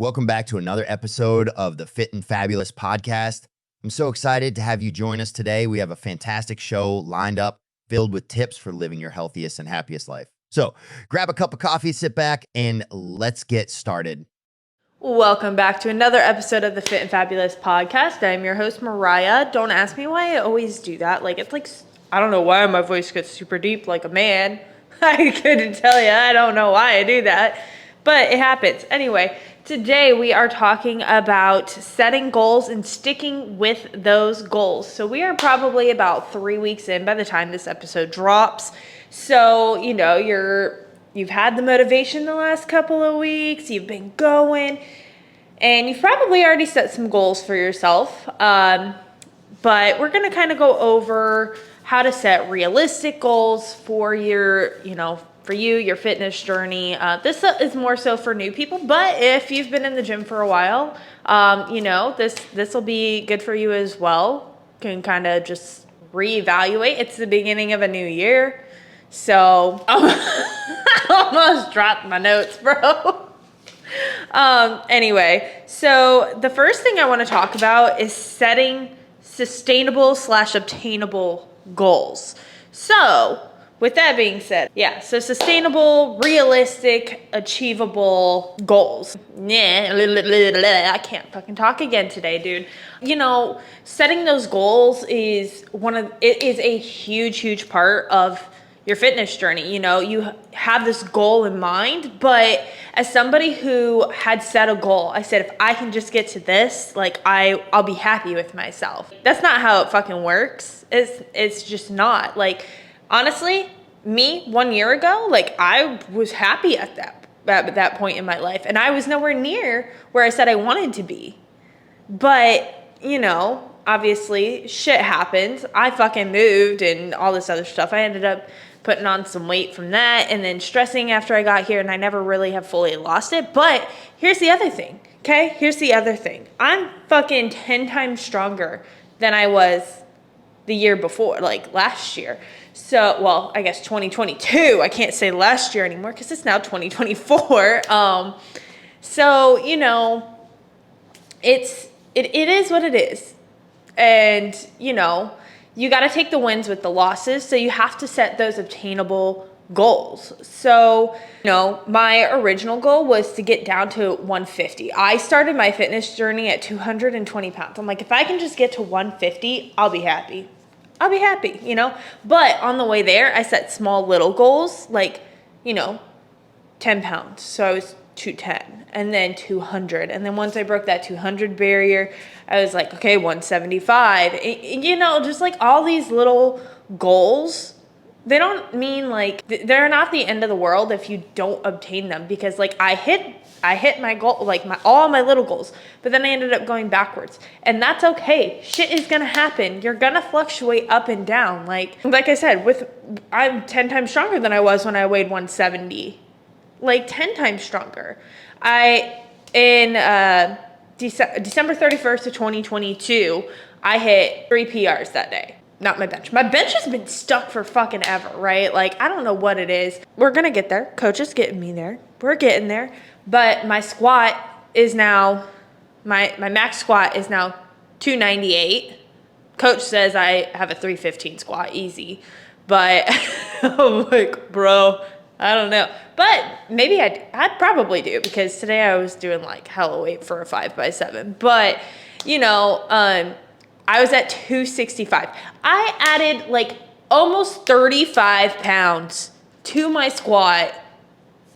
Welcome back to another episode of the Fit and Fabulous podcast. I'm so excited to have you join us today. We have a fantastic show lined up, filled with tips for living your healthiest and happiest life. So grab a cup of coffee, sit back, and let's get started. Welcome back to another episode of the Fit and Fabulous podcast. I'm your host, Mariah. Don't ask me why I always do that. I don't know why my voice gets super deep like a man. I couldn't tell you. I don't know why I do that, but it happens. Anyway, today we are talking about setting goals and sticking with those goals. So we are probably about 3 weeks in by the time this episode drops. So, you've had the motivation the last couple of weeks, you've been going, and you've probably already set some goals for yourself. But we're going to kind of go over how to set realistic goals for your fitness journey. This is more so for new people, but if you've been in the gym for a while, this will be good for you as well. Can kind of just reevaluate. It's the beginning of a new year. So I almost dropped my notes, bro. Anyway, so the first thing I want to talk about is setting sustainable/obtainable goals. So with that being said, so sustainable, realistic, achievable goals. I can't fucking talk again today, dude. Setting those goals is a huge part of your fitness journey. You have this goal in mind, but as somebody who had set a goal, I said, if I can just get to this, I'll be happy with myself. That's not how it fucking works. It's just not. Honestly, me 1 year ago, I was happy at that point in my life, and I was nowhere near where I said I wanted to be. But, obviously shit happens. I fucking moved and all this other stuff. I ended up putting on some weight from that and then stressing after I got here, and I never really have fully lost it. But here's the other thing, okay? I'm fucking 10 times stronger than I was the year before, last year. So, well, I guess 2022. I can't say last year anymore because it's now 2024. It is what it is. And, you got to take the wins with the losses. So you have to set those obtainable goals. So, my original goal was to get down to 150. I started my fitness journey at 220 pounds. I'm like, if I can just get to 150, I'll be happy. But on the way there, I set small little goals, 10 pounds. So I was 210 and then 200. And then once I broke that 200 barrier, I was like, okay, 175. Just all these little goals, they don't mean they're not the end of the world if you don't obtain them, because I hit my goal, all my little goals, but then I ended up going backwards, and that's okay. Shit is gonna happen. You're gonna fluctuate up and down. Like I said, I'm 10 times stronger than I was when I weighed 170, 10 times stronger. December 31st of 2022, I hit 3 PRs that day. Not my bench. My bench has been stuck for fucking ever, right? I don't know what it is. We're gonna get there. Coach is getting me there. We're getting there. But my squat is now, my max squat is now 298. Coach says I have a 315 squat, easy. But I'm like, bro, I don't know. But maybe I'd probably do, because today I was doing hella weight for a 5x7. But, I was at 265. I added almost 35 pounds to my squat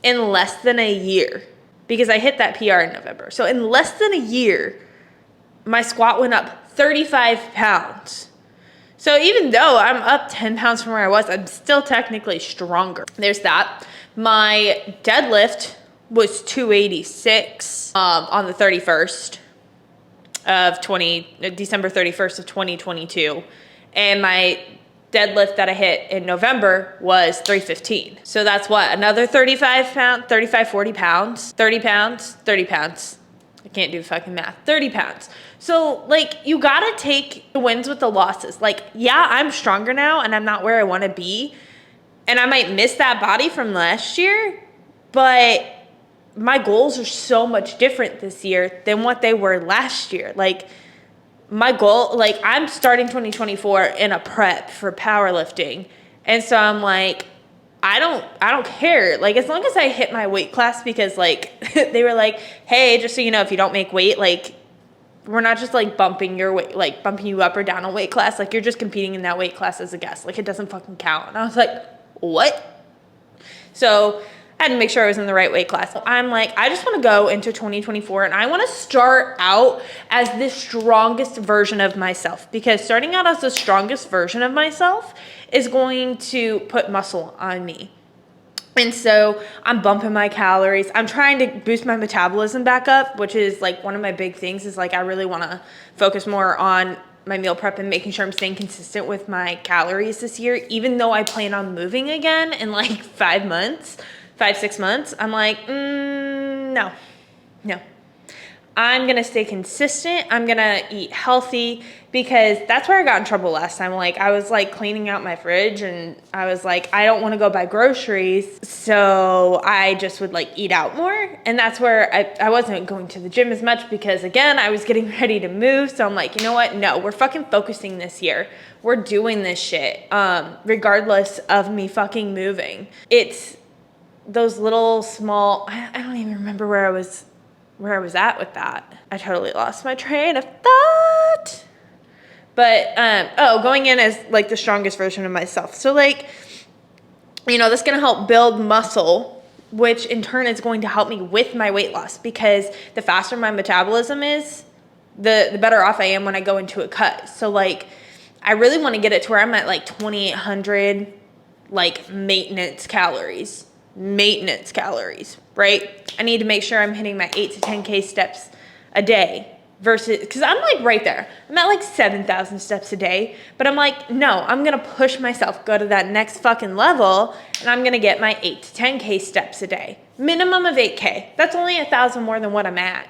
in less than a year, because I hit that PR in November. So in less than a year, my squat went up 35 pounds. So even though I'm up 10 pounds from where I was, I'm still technically stronger. There's that. My deadlift was 286 on the 31st of December 31st of 2022. And my deadlift that I hit in November was 315. So that's what, another 40 pounds, 30 pounds. I can't do fucking math. 30 pounds. So you gotta take the wins with the losses. I'm stronger now and I'm not where I wanna be. And I might miss that body from last year, but my goals are so much different this year than what they were last year. Like, my goal, like, I'm starting 2024 in a prep for powerlifting. And so I'm like, I don't care. Like, as long as I hit my weight class, because like they were like, hey, just so you know, if you don't make weight, like, we're not just like bumping your weight, like bumping you up or down a weight class. Like, you're just competing in that weight class as a guest. Like, it doesn't fucking count. And I was like, what? So I had to make sure I was in the right weight class. I'm like, I just want to go into 2024 and I want to start out as the strongest version of myself, because starting out as the strongest version of myself is going to put muscle on me. And so I'm bumping my calories. I'm trying to boost my metabolism back up, which is like one of my big things is like, I really want to focus more on my meal prep and making sure I'm staying consistent with my calories this year, even though I plan on moving again in like 5-6 months. I'm like, no. I'm going to stay consistent. I'm going to eat healthy, because that's where I got in trouble last time. Like, I was like cleaning out my fridge and I was like, I don't want to go buy groceries. So I just would like eat out more. And that's where I wasn't going to the gym as much, because again, I was getting ready to move. So I'm like, you know what? No, we're fucking focusing this year. We're doing this shit, regardless of me fucking moving. It's those little small, I don't even remember where I was at with that. I totally lost my train of thought. But, going in as like the strongest version of myself. So like, you know, that's going to help build muscle, which in turn is going to help me with my weight loss, because the faster my metabolism is, the better off I am when I go into a cut. So like, I really want to get it to where I'm at like 2,800, like maintenance calories, right? I need to make sure I'm hitting my 8 to 10K steps a day, versus, because I'm like right there. I'm at like 7,000 steps a day, but I'm like, no, I'm going to push myself, go to that next fucking level, and I'm going to get my 8 to 10K steps a day. Minimum of 8K. That's only 1,000 more than what I'm at,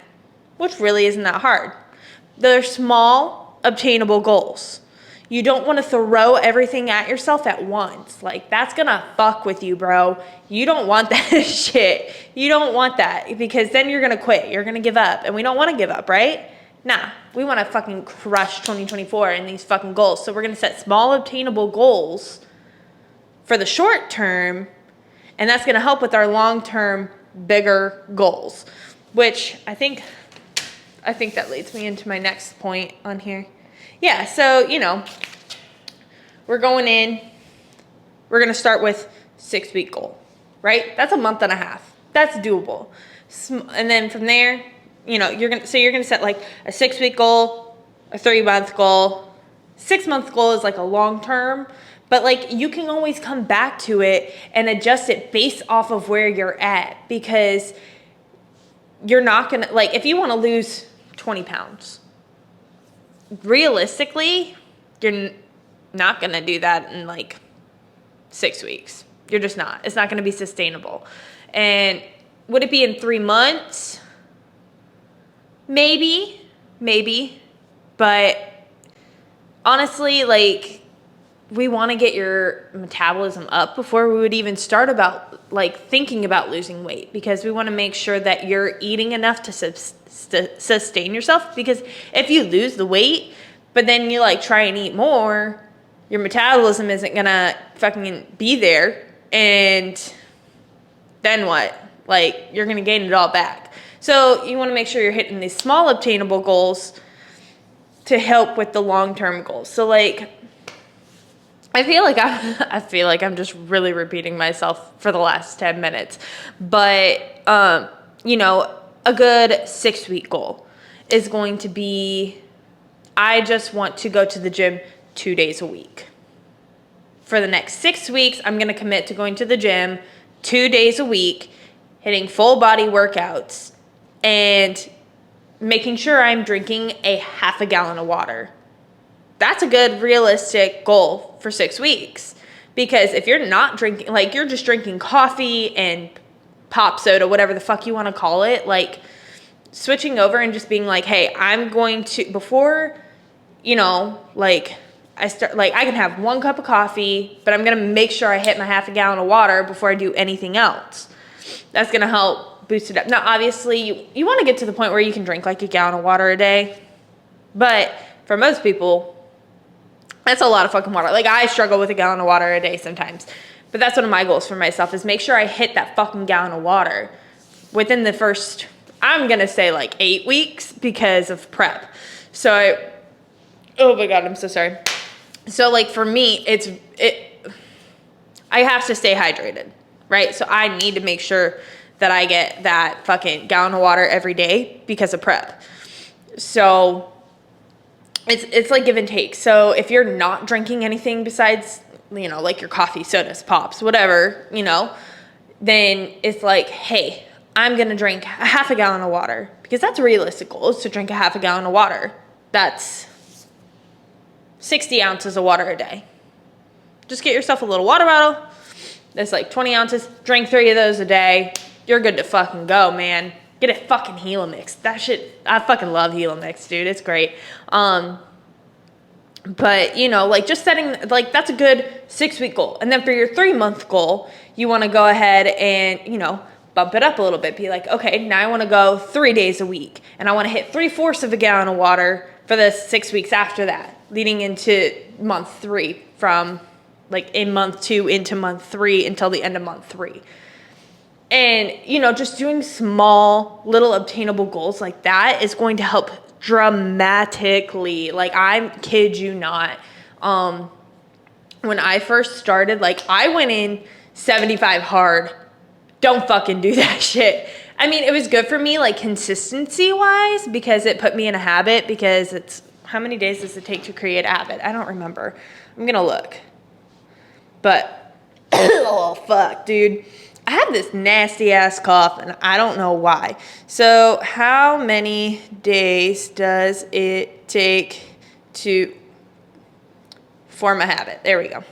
which really isn't that hard. They're small, obtainable goals. You don't want to throw everything at yourself at once. Like, that's going to fuck with you, bro. You don't want that shit. You don't want that, because then you're going to quit. You're going to give up. And we don't want to give up, right? Nah, we want to fucking crush 2024 in these fucking goals. So we're going to set small, obtainable goals for the short term. And that's going to help with our long-term, bigger goals, which I think that leads me into my next point on here. Yeah, so, you know, we're going in, we're going to start with 6-week goal, right? That's a month and a half. That's doable. And then from there, you know, you're going to set like a 6-week goal, a 3-month goal. 6-month goal is like a long term, but like you can always come back to it and adjust it based off of where you're at, because you're not going to, like, if you want to lose 20 pounds, realistically, you're not going to do that in like 6 weeks. You're just not. It's not going to be sustainable. And would it be in 3 months? Maybe. But honestly, like, we want to get your metabolism up before we would even start about like thinking about losing weight, because we want to make sure that you're eating enough to sustain yourself. Because if you lose the weight, but then you like try and eat more, your metabolism isn't gonna fucking be there, and then what? Like, you're gonna gain it all back. So you want to make sure you're hitting these small obtainable goals to help with the long-term goals. So like, I feel like I'm just really repeating myself for the last 10 minutes. But, you know, a good 6-week goal is going to be, I just want to go to the gym 2 days a week. For the next 6 weeks, I'm going to commit to going to the gym 2 days a week, hitting full body workouts, and making sure I'm drinking a half a gallon of water. That's a good realistic goal for 6 weeks. Because if you're not drinking, like you're just drinking coffee and pop soda, whatever the fuck you want to call it, like switching over and just being like, hey, I'm going to, before, you know, like I can have 1 cup of coffee, but I'm going to make sure I hit my half a gallon of water before I do anything else. That's going to help boost it up. Now, obviously, you want to get to the point where you can drink like a gallon of water a day. But for most people, that's a lot of fucking water. Like, I struggle with a gallon of water a day sometimes. But that's one of my goals for myself, is make sure I hit that fucking gallon of water within the first, I'm going to say like 8 weeks because of prep. So oh my God, I'm so sorry. So like for me, I have to stay hydrated, right? So I need to make sure that I get that fucking gallon of water every day because of prep. So it's like give and take. So if you're not drinking anything besides, you know, like your coffee, sodas, pops, whatever, you know, then it's like, hey, I'm going to drink a half a gallon of water, because that's a realistic goal, is to drink a half a gallon of water. That's 60 ounces of water a day. Just get yourself a little water bottle. That's like 20 ounces. Drink 3 of those a day. You're good to fucking go, man. Get a fucking Helomix. That shit, I fucking love Helomix, dude. It's great. But, you know, like just setting, like that's a good 6-week goal. And then for your 3-month goal, you want to go ahead and, you know, bump it up a little bit. Be like, okay, now I want to go 3 days a week. And I want to hit 3/4 of a gallon of water for the 6 weeks after that, leading into month 3, from like in month 2 into month 3 until the end of month 3. And, you know, just doing small, little obtainable goals like that is going to help dramatically. Like, I kid you not. When I first started, like, I went in 75 hard. Don't fucking do that shit. I mean, it was good for me, like, consistency-wise, because it put me in a habit, because it's, how many days does it take to create a habit? I don't remember. I'm gonna look. But, oh, fuck, dude. I have this nasty ass cough and I don't know why. So how many days does it take to form a habit? There we go.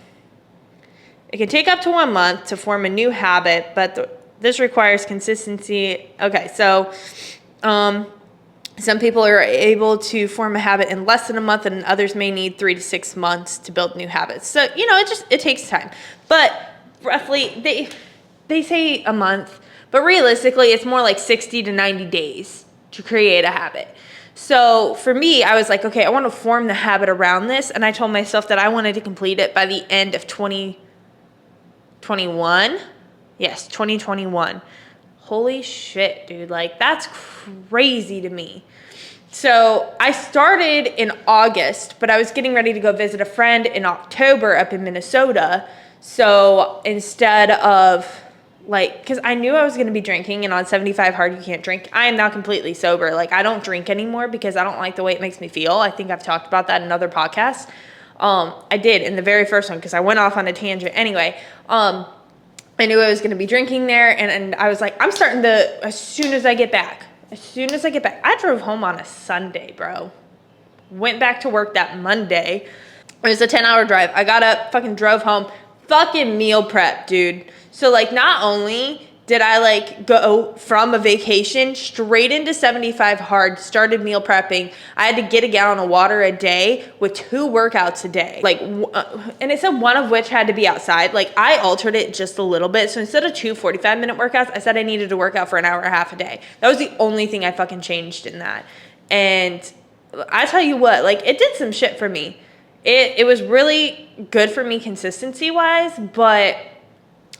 It can take up to 1 month to form a new habit, but this requires consistency. Okay, so some people are able to form a habit in less than a month, and others may need 3 to 6 months to build new habits. So, you know, it takes time. But roughly, they say a month, but realistically, it's more like 60 to 90 days to create a habit. So for me, I was like, okay, I want to form the habit around this. And I told myself that I wanted to complete it by the end of 2021. Yes, 2021. Holy shit, dude. Like, that's crazy to me. So I started in August, but I was getting ready to go visit a friend in October up in Minnesota. So instead of, like, because I knew I was going to be drinking, and on 75 hard, you can't drink. I am now completely sober. Like, I don't drink anymore because I don't like the way it makes me feel. I think I've talked about that in other podcasts. I did in the very first one, because I went off on a tangent. Anyway, I knew I was going to be drinking there, and I was like, I'm starting to, as soon as I get back. I drove home on a Sunday, bro. Went back to work that Monday. It was a 10-hour drive. I got up, fucking drove home, fucking meal prep, dude. So, like, not only did I, like, go from a vacation straight into 75 hard, started meal prepping, I had to get a gallon of water a day with 2 workouts a day. Like, and it said one of which had to be outside. Like, I altered it just a little bit. So instead of 2 45-minute workouts, I said I needed to work out for an hour and a half a day. That was the only thing I fucking changed in that. And I tell you what, like, it did some shit for me. It was really good for me consistency-wise, but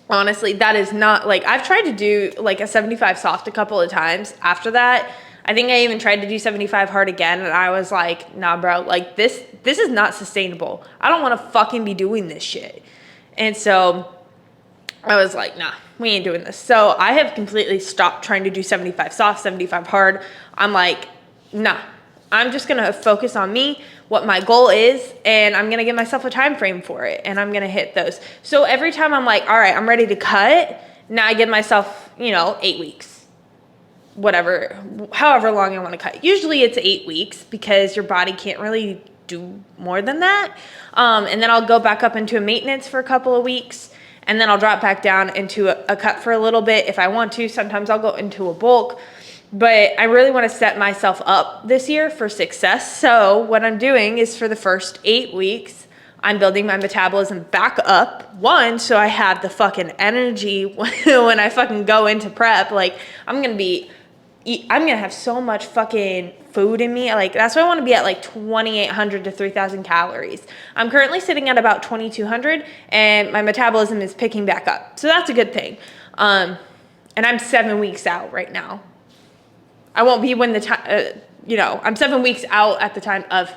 honestly, that is not, like, I've tried to do like a 75 soft a couple of times after that. I think I even tried to do 75 hard again, and I was like, nah, bro, like, this is not sustainable. I don't want to fucking be doing this shit. And so I was like, nah, we ain't doing this. So I have completely stopped trying to do 75 soft, 75 hard. I'm like, nah, I'm just going to focus on me, what my goal is, and I'm going to give myself a time frame for it, and I'm going to hit those. So every time I'm like, all right, I'm ready to cut, now I give myself, 8 weeks, whatever, however long I want to cut. Usually it's 8 weeks because your body can't really do more than that. And then I'll go back up into a maintenance for a couple of weeks, and then I'll drop back down into a cut for a little bit if I want to. Sometimes I'll go into a bulk. But I really want to set myself up this year for success. So what I'm doing is, for the first 8 weeks, I'm building my metabolism back up. One, so I have the fucking energy when I fucking go into prep. Like, I'm gonna have so much fucking food in me. Like, that's why I want to be at like 2,800 to 3,000 calories. I'm currently sitting at about 2,200, and my metabolism is picking back up. So that's a good thing. And I'm 7 weeks out right now. I won't be when the time, I'm 7 weeks out at the time of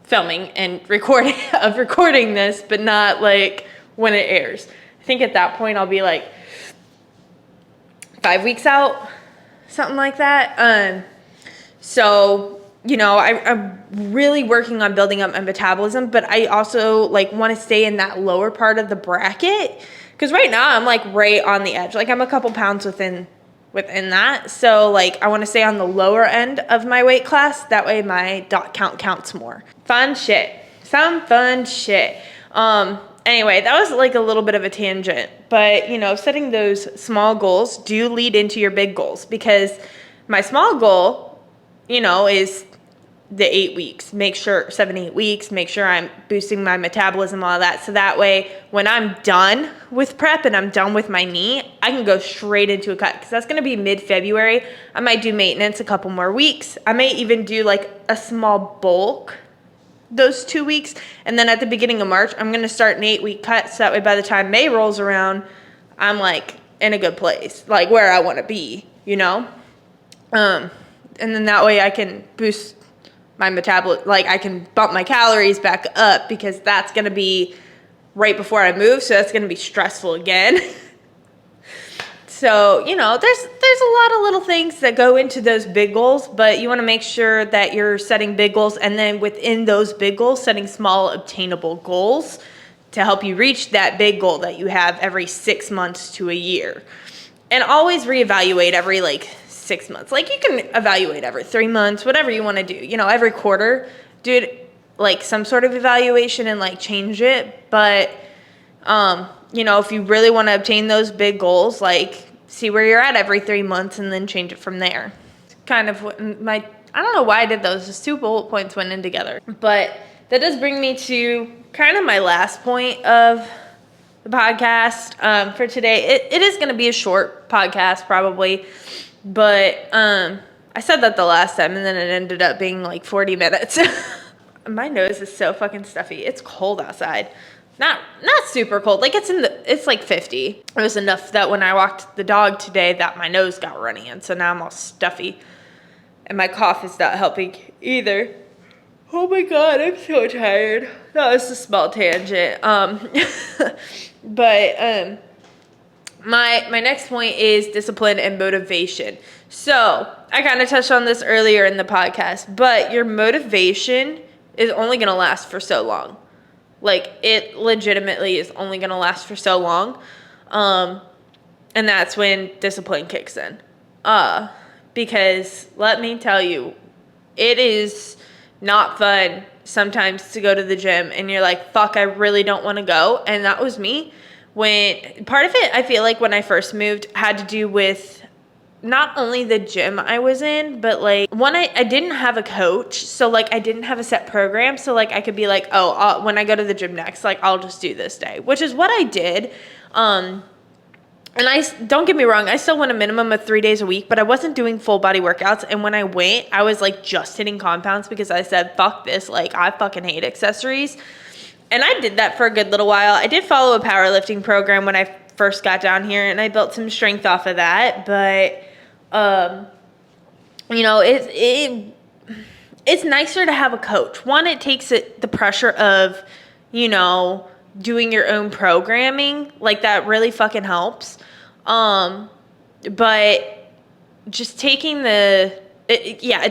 filming and recording this, but not like when it airs. I think at that point I'll be like 5 weeks out, something like that. So, I'm really working on building up my metabolism, but I also like want to stay in that lower part of the bracket, because right now I'm like right on the edge. Like, I'm a couple pounds within that. So like, I want to stay on the lower end of my weight class. That way my dot count counts more. Some fun shit. Anyway, that was like a little bit of a tangent, but setting those small goals do lead into your big goals, because my small goal, is the 8 weeks, 7, 8 weeks, make sure I'm boosting my metabolism, all that. So that way, when I'm done with prep and I'm done with my knee, I can go straight into a cut, because that's going to be mid-February. I might do maintenance a couple more weeks. I may even do like a small bulk those 2 weeks. And then at the beginning of March, I'm going to start an 8-week cut. So that way, by the time May rolls around, I'm like in a good place, like where I want to be, and then that way I can boost my metabolism, like I can bump my calories back up, because that's going to be right before I move. So that's going to be stressful again. So, there's a lot of little things that go into those big goals, but you want to make sure that you're setting big goals, and then within those big goals, setting small obtainable goals to help you reach that big goal that you have every 6 months to a year. And always reevaluate every 6 months. Like, you can evaluate every 3 months, whatever you want to do. Every quarter, do like some sort of evaluation and like change it. But, if you really want to obtain those big goals, like see where you're at every 3 months and then change it from there. It's kind of what I don't know why I did those. Just 2 bullet points went in together. But that does bring me to kind of my last point of the podcast for today. It is going to be a short podcast probably. But I said that the last time, and then it ended up being like 40 minutes. My nose is so fucking stuffy. It's cold outside. Not super cold. Like, it's like 50. It was enough that when I walked the dog today that my nose got runny, and so now I'm all stuffy. And my cough is not helping either. Oh my god, I'm so tired. That was a small tangent. But my next point is discipline and motivation. So I kind of touched on this earlier in the podcast, but your motivation is only going to last for so long. Like, it legitimately is only going to last for so long. And that's when discipline kicks in. Because let me tell you, it is not fun sometimes to go to the gym and you're like, fuck, I really don't want to go. And that was me. When part of it, I feel like when I first moved, had to do with not only the gym I was in, but like one, I didn't have a coach. So like I didn't have a set program. So like I could be like, when I go to the gym next, like I'll just do this day, which is what I did. And don't get me wrong, I still went a minimum of 3 days a week, but I wasn't doing full body workouts. And when I went, I was like just hitting compounds because I said, fuck this. Like, I fucking hate accessories. And I did that for a good little while. I did follow a powerlifting program when I first got down here, and I built some strength off of that. But, it's nicer to have a coach. One, it takes the pressure of, doing your own programming. Like, that really fucking helps. But just taking it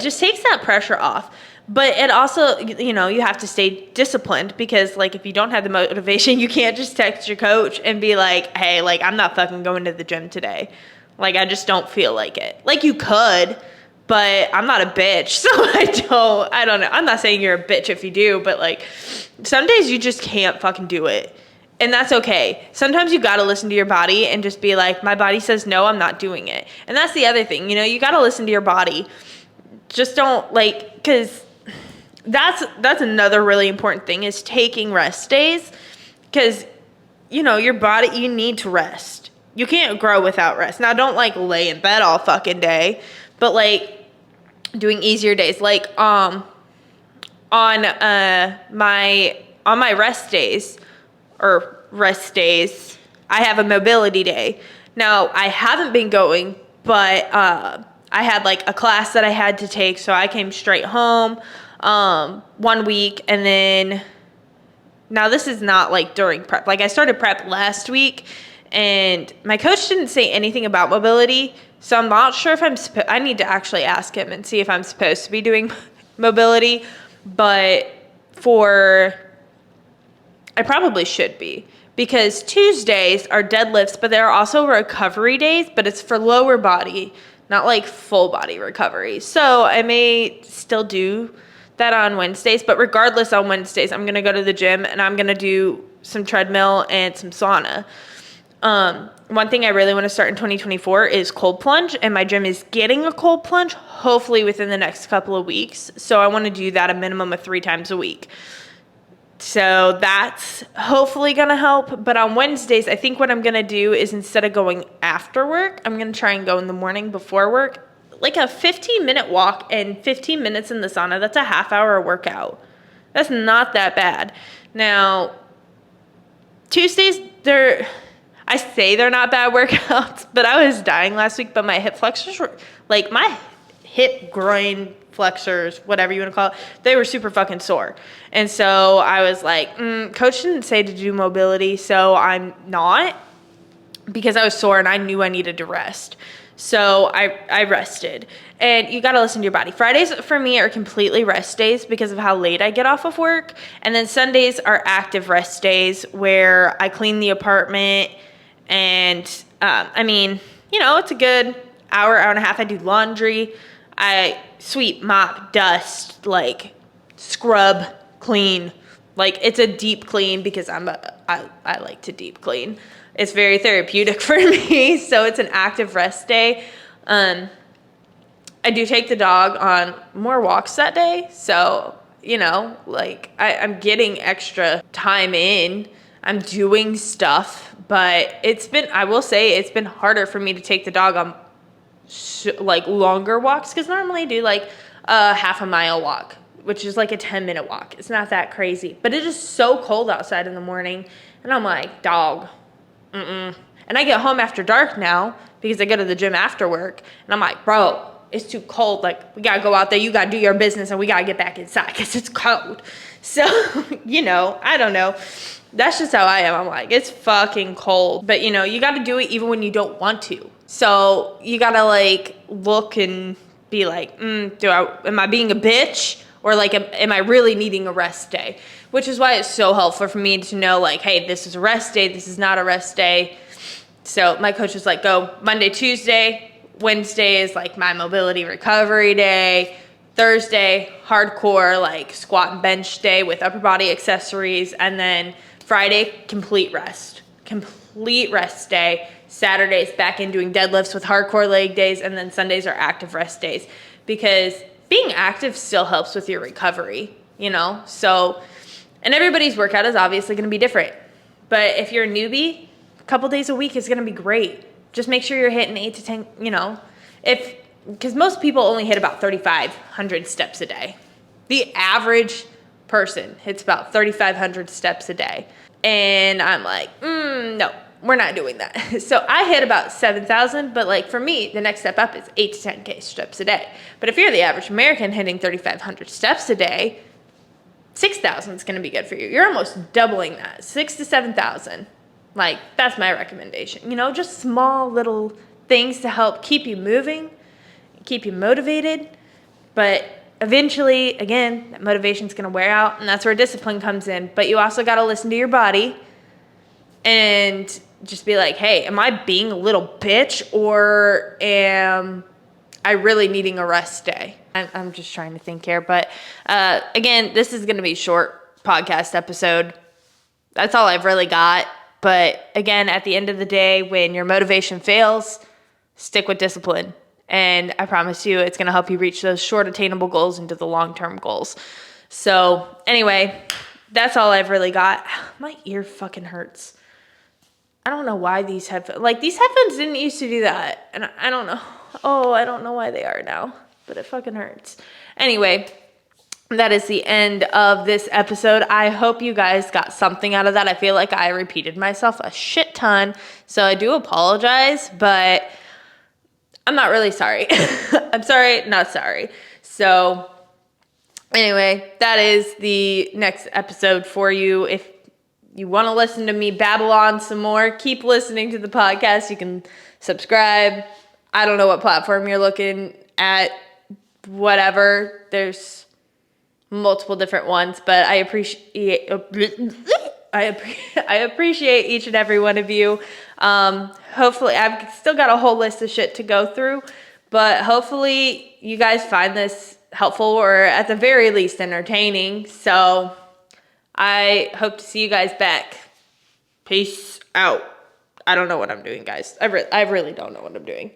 just takes that pressure off. But it also, you have to stay disciplined because, like, if you don't have the motivation, you can't just text your coach and be like, hey, like, I'm not fucking going to the gym today. Like, I just don't feel like it. Like, you could, but I'm not a bitch, so I don't know. I'm not saying you're a bitch if you do, but, like, some days you just can't fucking do it. And that's okay. Sometimes you got to listen to your body and just be like, my body says no, I'm not doing it. And that's the other thing, you got to listen to your body. Just don't, like, because that's another really important thing is taking rest days, because your body, you need to rest. You can't grow without rest. Now, don't like lay in bed all fucking day, but like doing easier days, like on my rest days, I have a mobility day. Now, I haven't been going, but I had like a class that I had to take, so I came straight home 1 week, and then now this is not like during prep. Like I started prep last week, and my coach didn't say anything about mobility, so I'm not sure if I need to actually ask him and see if I'm supposed to be doing mobility, but I probably should be, because Tuesdays are deadlifts, but there are also recovery days, but it's for lower body, not like full body recovery. So I may still do that on Wednesdays, but regardless, on Wednesdays, I'm going to go to the gym and I'm going to do some treadmill and some sauna. One thing I really want to start in 2024 is cold plunge, and my gym is getting a cold plunge hopefully within the next couple of weeks. So I want to do that a minimum of 3 times a week. So that's hopefully going to help. But on Wednesdays, I think what I'm going to do is, instead of going after work, I'm going to try and go in the morning before work. Like a 15-minute walk and 15 minutes in the sauna, that's a half-hour workout. That's not that bad. Now, Tuesdays, I say they're not bad workouts, but I was dying last week, but my hip flexors were, like my hip groin flexors, whatever you want to call it, they were super fucking sore. And so I was like, coach didn't say to do mobility, so I'm not, because I was sore and I knew I needed to rest. So I rested. And you got to listen to your body. Fridays for me are completely rest days because of how late I get off of work. And then Sundays are active rest days where I clean the apartment. And it's a good hour and a half. I do laundry. I sweep, mop, dust, like scrub, clean. Like it's a deep clean because I like to deep clean. It's very therapeutic for me. So it's an active rest day. I do take the dog on more walks that day. So, I'm getting extra time in. I'm doing stuff, but I will say it's been harder for me to take the dog on longer walks, because normally I do like a half a mile walk, which is like a 10-minute walk. It's not that crazy, but it is so cold outside in the morning, and I'm like, dog, and I get home after dark now because I go to the gym after work, and I'm like, bro, it's too cold. Like, we gotta go out there. You gotta do your business, and we gotta get back inside because it's cold. So, I don't know. That's just how I am. I'm like, it's fucking cold. But, you got to do it even when you don't want to. So you got to, look and be like, am I being a bitch? Or, am I really needing a rest day? Which is why it's so helpful for me to know, hey, this is a rest day. This is not a rest day. So my coach was like, go Monday, Tuesday. Wednesday is, my mobility recovery day. Thursday, hardcore, squat and bench day with upper body accessories. And then Friday, complete rest day. Saturday's back in doing deadlifts with hardcore leg days, and then Sundays are active rest days, because being active still helps with your recovery, So, and everybody's workout is obviously going to be different, but if you're a newbie, a couple days a week is going to be great. Just make sure you're hitting 8 to 10, because most people only hit about 3,500 steps a day. The average person hits about 3,500 steps a day. And I'm like, no, we're not doing that. So I hit about 7,000, but for me, the next step up is 8 to 10K steps a day. But if you're the average American hitting 3,500 steps a day, 6,000 is going to be good for you. You're almost doubling that, 6,000 to 7,000. That's my recommendation. Just small little things to help keep you moving, keep you motivated, but eventually, again, that motivation's going to wear out, and that's where discipline comes in. But you also got to listen to your body and just be like, hey, am I being a little bitch, or am I really needing a rest day? I'm just trying to think here. But again, this is going to be a short podcast episode. That's all I've really got. But again, at the end of the day, when your motivation fails, stick with discipline. And I promise you, it's going to help you reach those short attainable goals into the long-term goals. So anyway, that's all I've really got. My ear fucking hurts. I don't know why these headphones didn't used to do that. And I don't know. Oh, I don't know why they are now, but it fucking hurts. Anyway, that is the end of this episode. I hope you guys got something out of that. I feel like I repeated myself a shit ton, so I do apologize, but I'm not really sorry. I'm sorry, not sorry. So anyway, that is the next episode for you. If you want to listen to me babble on some more, keep listening to the podcast. You can subscribe. I don't know what platform you're looking at, whatever. There's multiple different ones, but I appreciate each and every one of you. Hopefully, I've still got a whole list of shit to go through, but hopefully you guys find this helpful or at the very least entertaining. So I hope to see you guys back. Peace out. I don't know what I'm doing, guys. I really don't know what I'm doing.